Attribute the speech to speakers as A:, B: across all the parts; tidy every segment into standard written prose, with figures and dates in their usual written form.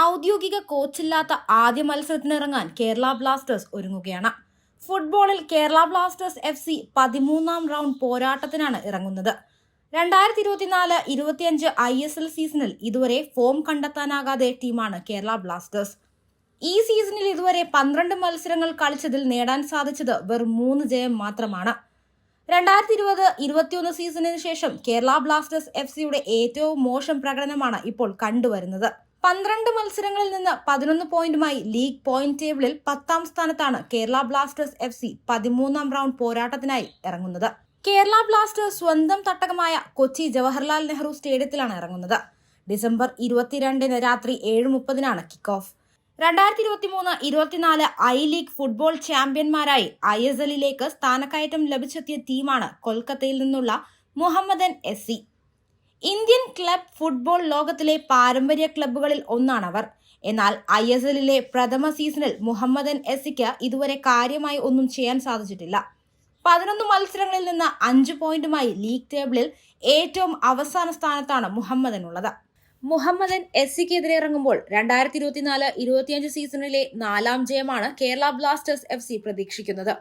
A: ഔദ്യോഗിക കോച്ചില്ലാത്ത ആദ്യ മത്സരത്തിനിറങ്ങാൻ കേരള ബ്ലാസ്റ്റേഴ്സ് ഒരുങ്ങുകയാണ്. ഫുട്ബോളിൽ കേരള ബ്ലാസ്റ്റേഴ്സ് FC 13ാം റൗണ്ട് പോരാട്ടത്തിനാണ് ഇറങ്ങുന്നത്. 2024-25 ISL സീസണിൽ ഇതുവരെ ഫോം കണ്ടെത്താനാകാതെ ടീമാണ് കേരള ബ്ലാസ്റ്റേഴ്സ്. ഈ സീസണിൽ ഇതുവരെ 12 മത്സരങ്ങൾ കളിച്ചതിൽ നേടാൻ സാധിച്ചത് വെറും 3 ജയം മാത്രമാണ്. 2020-21 സീസണിന് ശേഷം കേരള ബ്ലാസ്റ്റേഴ്സ് FCയുടെ ഏറ്റവും മോശം പ്രകടനമാണ് ഇപ്പോൾ കണ്ടുവരുന്നത്. 12 മത്സരങ്ങളിൽ നിന്ന് 11 പോയിന്റുമായി ലീഗ് പോയിന്റ് ടേബിളിൽ 10ാം സ്ഥാനത്താണ് കേരള ബ്ലാസ്റ്റേഴ്സ് FC 13ാം റൗണ്ട് പോരാട്ടത്തിനായി ഇറങ്ങുന്നത്. കേരള ബ്ലാസ്റ്റേഴ്സ് സ്വന്തം തട്ടകമായ കൊച്ചി ജവഹർലാൽ നെഹ്റു സ്റ്റേഡിയത്തിലാണ് ഇറങ്ങുന്നത്. ഡിസംബർ 22 രാത്രി 7:30 കിക്ക് ഓഫ്. 2023-24 ലീഗ് ഫുട്ബോൾ ചാമ്പ്യന്മാരായി ISLലേക്ക് സ്ഥാനക്കയറ്റം ലഭിച്ചെത്തിയ ടീമാണ് കൊൽക്കത്തയിൽ നിന്നുള്ള Mohammedan SC. Indian club football ലോകത്തിലെ പാരമ്പര്യ ക്ലബ്ബുകളിൽ ഒന്നാണവർ. എന്നാൽ ISLലെ പ്രഥമ സീസണിൽ മുഹമ്മദൻ SCക്ക് ഇതുവരെ കാര്യമായി ഒന്നും ചെയ്യാൻ സാധിച്ചിട്ടില്ല. 11 മത്സരങ്ങളിൽ നിന്ന് 5 പോയിന്റുമായി ലീഗ് ടേബിളിൽ ഏറ്റവും അവസാന സ്ഥാനത്താണ് മുഹമ്മദനുള്ളത്. മുഹമ്മദൻ SCക്കെതിരെ ഇറങ്ങുമ്പോൾ 2024-25 സീസണിലെ 4ാം ജയമാണ് കേരള ബ്ലാസ്റ്റേഴ്സ് FC പ്രതീക്ഷിക്കുന്നത്.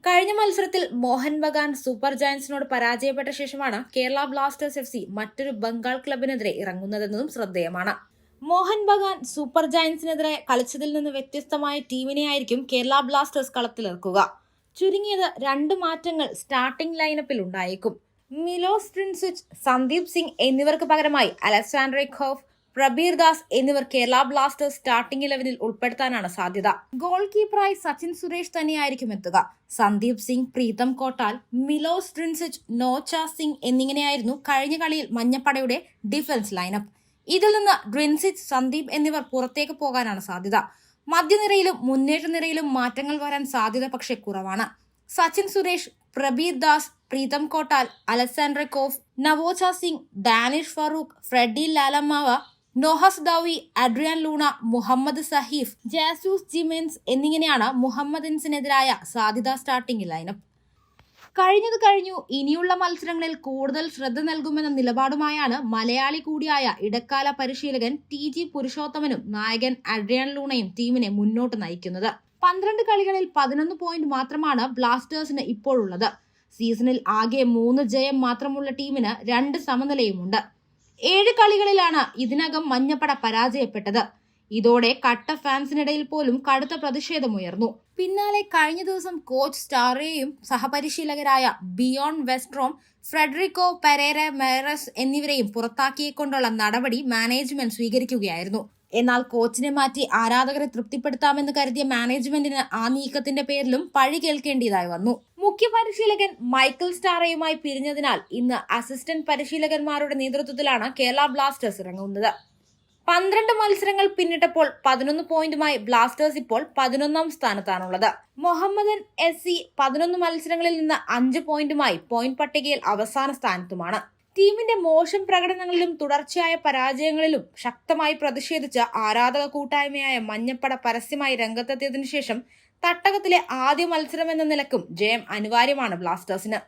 A: കഴിഞ്ഞ മത്സരത്തിൽ മോഹൻ ബഗാൻ സൂപ്പർ ജയൻസിനോട് പരാജയപ്പെട്ട ശേഷമാണ് കേരള ബ്ലാസ്റ്റേഴ്സ് FC മറ്റൊരു ബംഗാൾ ക്ലബിനെതിരെ ഇറങ്ങുന്നതെന്നതും ശ്രദ്ധേയമാണ്. മോഹൻ ബഗാൻ സൂപ്പർ ജയൻസിനെതിരെ കളിച്ചതിൽ നിന്ന് വ്യത്യസ്തമായ ടീമിനെയായിരിക്കും കേരള ബ്ലാസ്റ്റേഴ്സ് കളത്തിലിറക്കുക. ചുരുങ്ങിയത് 2 മാറ്റങ്ങൾ സ്റ്റാർട്ടിംഗ് ലൈനപ്പിൽ ഉണ്ടായേക്കും. മിലോസ് ഡ്രിൻസിച്ച്, സന്ദീപ് സിംഗ് എന്നിവർക്ക് പകരമായി അലക്സാണ്ടർ ഖോഫ്, പ്രബീർ ദാസ് എന്നിവർ കേരള ബ്ലാസ്റ്റേഴ്സ് സ്റ്റാർട്ടിംഗ് 11-ൽ ഉൾപ്പെടുത്താനാണ് സാധ്യത. ഗോൾ കീപ്പറായി സച്ചിൻ സുരേഷ് തന്നെയായിരിക്കും എത്തുക. സന്ദീപ് സിംഗ്, പ്രീതം കോട്ടാൽ, മിലോസ് ഡ്രിൻസിച്ച്, നോച്ച സിംഗ് എന്നിങ്ങനെയായിരുന്നു കഴിഞ്ഞ കളിയിൽ മഞ്ഞപ്പടയുടെ ഡിഫൻസ് ലൈനപ്പ്. ഇതിൽ നിന്ന് ഡ്രിൻസിച്ച്, സന്ദീപ് എന്നിവർ പുറത്തേക്ക് പോകാനാണ് സാധ്യത. മധ്യനിരയിലും മുന്നേറ്റ നിരയിലും മാറ്റങ്ങൾ വരാൻ സാധ്യത പക്ഷേ കുറവാണ്. Sachin Suresh, Prabir Das, Pritam Kotal, Alexandre Coeff, Naocha Singh, Danish Farooq, Freddy Lallawmawma, Noah Sadaoui, Adrian Luna, Muhammad Saheef, Jesus Jimenez എന്നിങ്ങനെയാണ് മുഹമ്മദൻസിനെതിരായ സാധ്യതാ സ്റ്റാർട്ടിംഗ് ലൈനപ്പ്. കഴിഞ്ഞത് കഴിഞ്ഞു, ഇനിയുള്ള മത്സരങ്ങളിൽ കൂടുതൽ ശ്രദ്ധ നൽകുമെന്ന നിലപാടുമായാണ് മലയാളി കൂടിയായ ഇടക്കാല പരിശീലകൻ TG പുരുഷോത്തമനും നായകൻ അഡ്രിയാൻ ലൂണയും ടീമിനെ മുന്നോട്ട് നയിക്കുന്നത്. 12 കളികളിൽ 11 പോയിന്റ് മാത്രമാണ് ബ്ലാസ്റ്റേഴ്സിന് ഇപ്പോഴുള്ളത്. സീസണിൽ ആകെ 3 ജയം മാത്രമുള്ള ടീമിന് 2 സമനിലയുമുണ്ട്. 7 കളികളിലാണ് ഇതിനകം മഞ്ഞപ്പട പരാജയപ്പെട്ടത്. ഇതോടെ കട്ട ഫാൻസിനിടയിൽ പോലും കടുത്ത പ്രതിഷേധമുയർന്നു. പിന്നാലെ കഴിഞ്ഞ ദിവസം കോച്ച് സ്റ്റാറേയും സഹപരിശീലകരായ Bjorn Westrom, Frederico Pereira Morais എന്നിവരെയും പുറത്താക്കിയെക്കൊണ്ടുള്ള നടപടി മാനേജ്മെന്റ് സ്വീകരിക്കുകയായിരുന്നു. എന്നാൽ കോച്ചിനെ മാറ്റി ആരാധകരെ തൃപ്തിപ്പെടുത്താമെന്ന് കരുതിയ മാനേജ്മെന്റിന് ആ നീക്കത്തിന്റെ പേരിലും പഴി കേൾക്കേണ്ടതായി വന്നു. മുഖ്യ പരിശീലകൻ മൈക്കിൾ സ്റ്റാറയുമായി പിരിഞ്ഞതിനാൽ ഇന്ന് അസിസ്റ്റന്റ് പരിശീലകന്മാരുടെ നേതൃത്വത്തിലാണ് കേരള ബ്ലാസ്റ്റേഴ്സ് ഇറങ്ങുന്നത്. 12 മത്സരങ്ങൾ പിന്നിട്ടപ്പോൾ 11 പോയിന്റുമായി ബ്ലാസ്റ്റേഴ്സ് ഇപ്പോൾ 11ാം സ്ഥാനത്താണുള്ളത്. മുഹമ്മദൻ SC 11 മത്സരങ്ങളിൽ നിന്ന് 5 പോയിന്റുമായി പോയിന്റ് പട്ടികയിൽ അവസാന സ്ഥാനത്തുമാണ്. ടീമിന്റെ മോശം പ്രകടനങ്ങളിലും തുടർച്ചയായ പരാജയങ്ങളിലും ശക്തമായി പ്രതിഷേധിച്ച ആരാധക കൂട്ടായ്മയായ മഞ്ഞപ്പട പരസ്യമായി രംഗത്തെത്തിയതിനു ശേഷം തട്ടകത്തിലെ ആദ്യ മത്സരമെന്ന നിലക്കും ജയം അനിവാര്യമാണ് ബ്ലാസ്റ്റേഴ്സിന്.